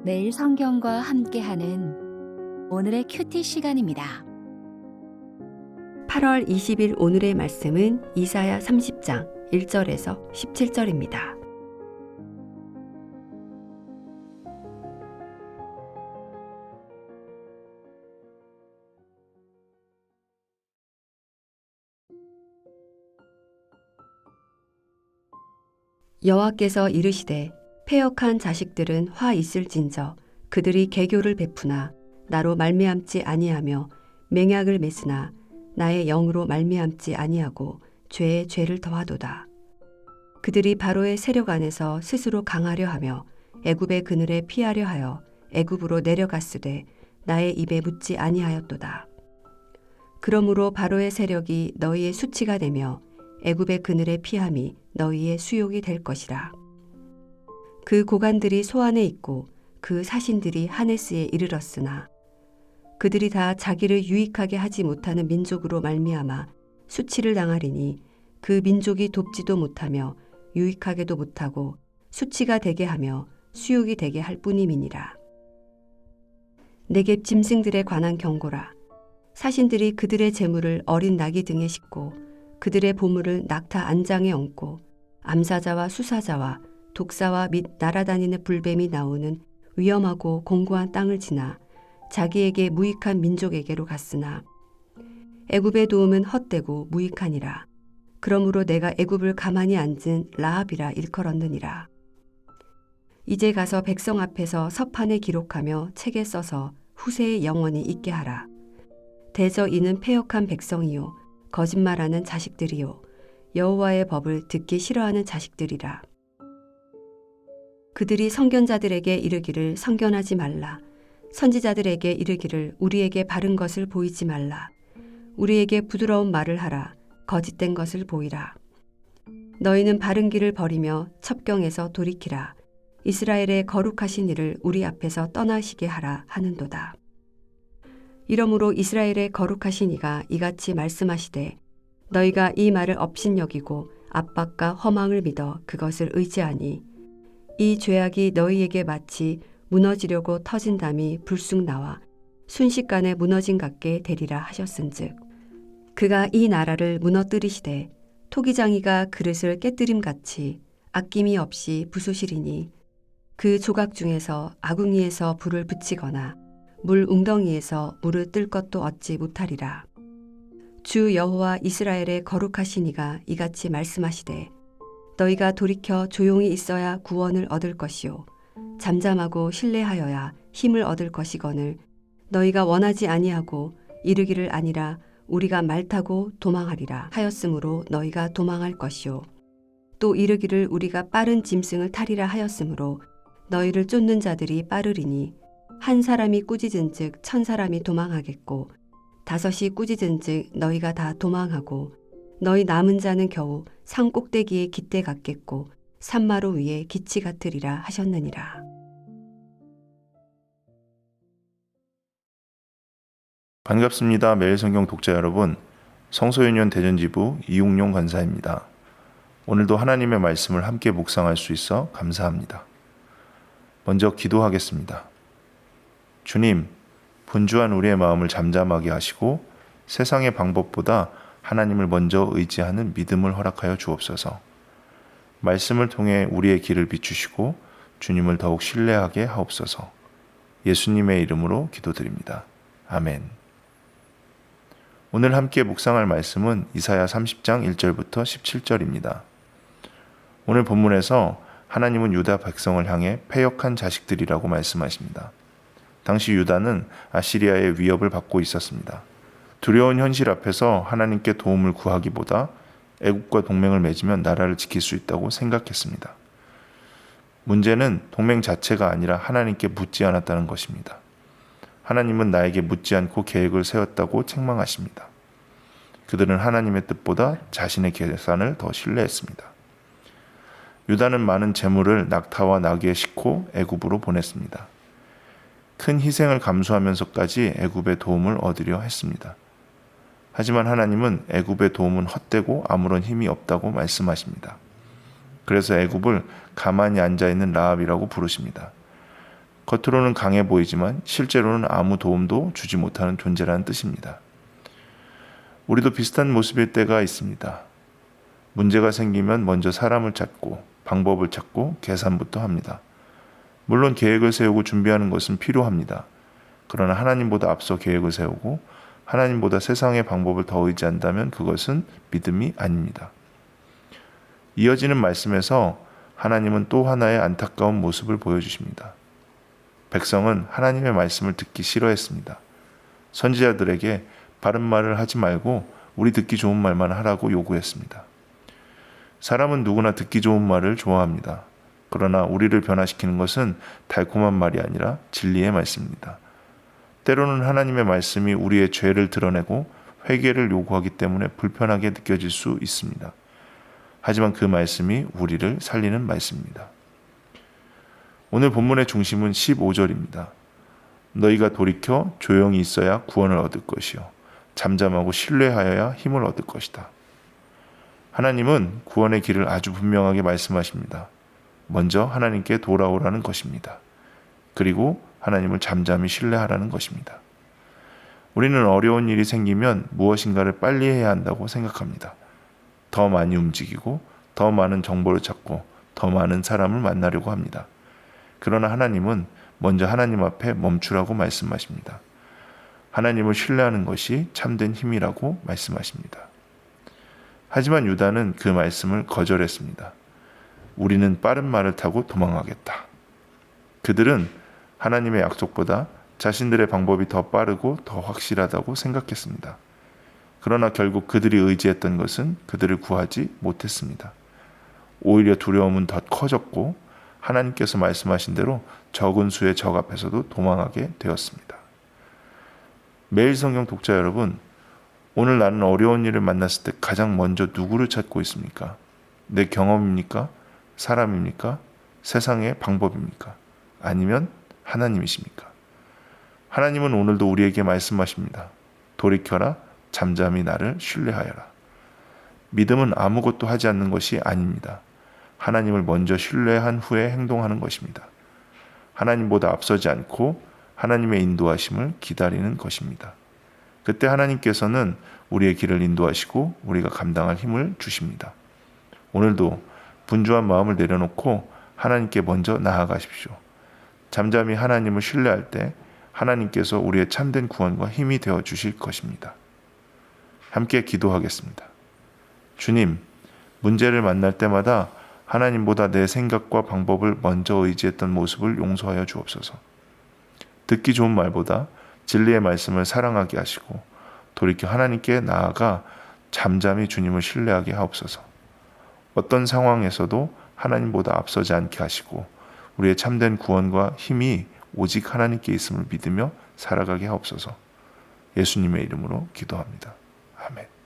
매일 성경과 함께하는 오늘의 큐티 시간입니다. 8월 20일 오늘의 말씀은 이사야 30장 1절에서 17절입니다. 여호와께서 이르시되 패역한 자식들은 화 있을진저 그들이 계교를 베푸나 나로 말미암지 아니하며 맹약을 맺으나 나의 영으로 말미암지 아니하고 죄에 죄를 더하도다. 그들이 바로의 세력 안에서 스스로 강하려 하며 애굽의 그늘에 피하려 하여 애굽으로 내려갔으되 나의 입에 묻지 아니하였도다. 그러므로 바로의 세력이 너희의 수치가 되며 애굽의 그늘에 피함이 너희의 수욕이 될 것이라. 그 고관들이 소안에 있고 그 사신들이 하네스에 이르렀으나 그들이 다 자기를 유익하게 하지 못하는 민족으로 말미암아 수치를 당하리니 그 민족이 돕지도 못하며 유익하게도 못하고 수치가 되게 하며 수욕이 되게 할 뿐임이니라. 내게 짐승들에 관한 경고라. 사신들이 그들의 재물을 어린 나귀 등에 싣고 그들의 보물을 낙타 안장에 얹고 암사자와 수사자와 독사와 및 날아다니는 불뱀이 나오는 위험하고 공고한 땅을 지나 자기에게 무익한 민족에게로 갔으나 애굽의 도움은 헛되고 무익하니라. 그러므로 내가 애굽을 가만히 앉은 라합이라 일컬었느니라. 이제 가서 백성 앞에서 서판에 기록하며 책에 써서 후세에 영원히 있게 하라. 대저 이는 패역한 백성이요 거짓말하는 자식들이요 여호와의 법을 듣기 싫어하는 자식들이라. 그들이 선견자들에게 이르기를 선견하지 말라. 선지자들에게 이르기를 우리에게 바른 것을 보이지 말라. 우리에게 부드러운 말을 하라. 거짓된 것을 보이라. 너희는 바른 길을 버리며 첩경에서 돌이키라. 이스라엘의 거룩하신 이를 우리 앞에서 떠나시게 하라 하는도다. 이러므로 이스라엘의 거룩하신 이가 이같이 말씀하시되 너희가 이 말을 업신여기고 압박과 허망을 믿어 그것을 의지하니 이 죄악이 너희에게 마치 무너지려고 터진 담이 불쑥 나와 순식간에 무너진 같게 되리라 하셨은즉 그가 이 나라를 무너뜨리시되 토기장이가 그릇을 깨뜨림같이 아낌이 없이 부수시리니 그 조각 중에서 아궁이에서 불을 붙이거나 물 웅덩이에서 물을 뜰 것도 얻지 못하리라. 주 여호와 이스라엘의 거룩하신 이가 이같이 말씀하시되 너희가 돌이켜 조용히 있어야 구원을 얻을 것이요 잠잠하고 신뢰하여야 힘을 얻을 것이거늘 너희가 원하지 아니하고 이르기를 아니라 우리가 말 타고 도망하리라 하였으므로 너희가 도망할 것이요 또 이르기를 우리가 빠른 짐승을 타리라 하였으므로 너희를 쫓는 자들이 빠르리니 한 사람이 꾸짖은즉 1000사람이 도망하겠고 5이 꾸짖은즉 너희가 다 도망하고 너희 남은 자는 겨우 산 꼭대기에 깃대 같겠고 산마루 위에 기치 같으리라 하셨느니라. 반갑습니다. 매일성경 독자 여러분, 성소유년 대전지부 이웅용 권사입니다. 오늘도 하나님의 말씀을 함께 묵상할 수 있어 감사합니다. 먼저 기도하겠습니다. 주님, 분주한 우리의 마음을 잠잠하게 하시고 세상의 방법보다 하나님을 먼저 의지하는 믿음을 허락하여 주옵소서. 말씀을 통해 우리의 길을 비추시고 주님을 더욱 신뢰하게 하옵소서. 예수님의 이름으로 기도드립니다. 아멘. 오늘 함께 묵상할 말씀은 이사야 30장 1절부터 17절입니다. 오늘 본문에서 하나님은 유다 백성을 향해 패역한 자식들이라고 말씀하십니다. 당시 유다는 아시리아의 위협을 받고 있었습니다. 두려운 현실 앞에서 하나님께 도움을 구하기보다 애국과 동맹을 맺으면 나라를 지킬 수 있다고 생각했습니다. 문제는 동맹 자체가 아니라 하나님께 묻지 않았다는 것입니다. 하나님은 나에게 묻지 않고 계획을 세웠다고 책망하십니다. 그들은 하나님의 뜻보다 자신의 계산을 더 신뢰했습니다. 유다는 많은 재물을 낙타와 나귀에 싣고 애굽으로 보냈습니다. 큰 희생을 감수하면서까지 애굽의 도움을 얻으려 했습니다. 하지만 하나님은 애굽의 도움은 헛되고 아무런 힘이 없다고 말씀하십니다. 그래서 애굽을 가만히 앉아있는 라합이라고 부르십니다. 겉으로는 강해 보이지만 실제로는 아무 도움도 주지 못하는 존재라는 뜻입니다. 우리도 비슷한 모습일 때가 있습니다. 문제가 생기면 먼저 사람을 찾고 방법을 찾고 계산부터 합니다. 물론 계획을 세우고 준비하는 것은 필요합니다. 그러나 하나님보다 앞서 계획을 세우고 하나님보다 세상의 방법을 더 의지한다면 그것은 믿음이 아닙니다. 이어지는 말씀에서 하나님은 또 하나의 안타까운 모습을 보여주십니다. 백성은 하나님의 말씀을 듣기 싫어했습니다. 선지자들에게 바른 말을 하지 말고 우리 듣기 좋은 말만 하라고 요구했습니다. 사람은 누구나 듣기 좋은 말을 좋아합니다. 그러나 우리를 변화시키는 것은 달콤한 말이 아니라 진리의 말씀입니다. 때로는 하나님의 말씀이 우리의 죄를 드러내고 회개를 요구하기 때문에 불편하게 느껴질 수 있습니다. 하지만 그 말씀이 우리를 살리는 말씀입니다. 오늘 본문의 중심은 15절입니다. 너희가 돌이켜 조용히 있어야 구원을 얻을 것이요 잠잠하고 신뢰하여야 힘을 얻을 것이다. 하나님은 구원의 길을 아주 분명하게 말씀하십니다. 먼저 하나님께 돌아오라는 것입니다. 그리고 하나님을 잠잠히 신뢰하라는 것입니다. 우리는 어려운 일이 생기면 무엇인가를 빨리 해야 한다고 생각합니다. 더 많이 움직이고 더 많은 정보를 찾고 더 많은 사람을 만나려고 합니다. 그러나 하나님은 먼저 하나님 앞에 멈추라고 말씀하십니다. 하나님을 신뢰하는 것이 참된 힘이라고 말씀하십니다. 하지만 유다는 그 말씀을 거절했습니다. 우리는 빠른 말을 타고 도망하겠다. 그들은 하나님의 약속보다 자신들의 방법이 더 빠르고 더 확실하다고 생각했습니다. 그러나 결국 그들이 의지했던 것은 그들을 구하지 못했습니다. 오히려 두려움은 더 커졌고 하나님께서 말씀하신 대로 적은 수의 적 앞에서도 도망하게 되었습니다. 매일 성경 독자 여러분, 오늘 나는 어려운 일을 만났을 때 가장 먼저 누구를 찾고 있습니까? 내 경험입니까? 사람입니까? 세상의 방법입니까? 아니면 하나님이십니까? 하나님은 오늘도 우리에게 말씀하십니다. 돌이켜라, 잠잠히 나를 신뢰하여라. 믿음은 아무것도 하지 않는 것이 아닙니다. 하나님을 먼저 신뢰한 후에 행동하는 것입니다. 하나님보다 앞서지 않고 하나님의 인도하심을 기다리는 것입니다. 그때 하나님께서는 우리의 길을 인도하시고 우리가 감당할 힘을 주십니다. 오늘도 분주한 마음을 내려놓고 하나님께 먼저 나아가십시오. 잠잠히 하나님을 신뢰할 때 하나님께서 우리의 참된 구원과 힘이 되어 주실 것입니다. 함께 기도하겠습니다. 주님, 문제를 만날 때마다 하나님보다 내 생각과 방법을 먼저 의지했던 모습을 용서하여 주옵소서. 듣기 좋은 말보다 진리의 말씀을 사랑하게 하시고 돌이켜 하나님께 나아가 잠잠히 주님을 신뢰하게 하옵소서. 어떤 상황에서도 하나님보다 앞서지 않게 하시고 우리의 참된 구원과 힘이 오직 하나님께 있음을 믿으며 살아가게 하옵소서. 예수님의 이름으로 기도합니다. 아멘.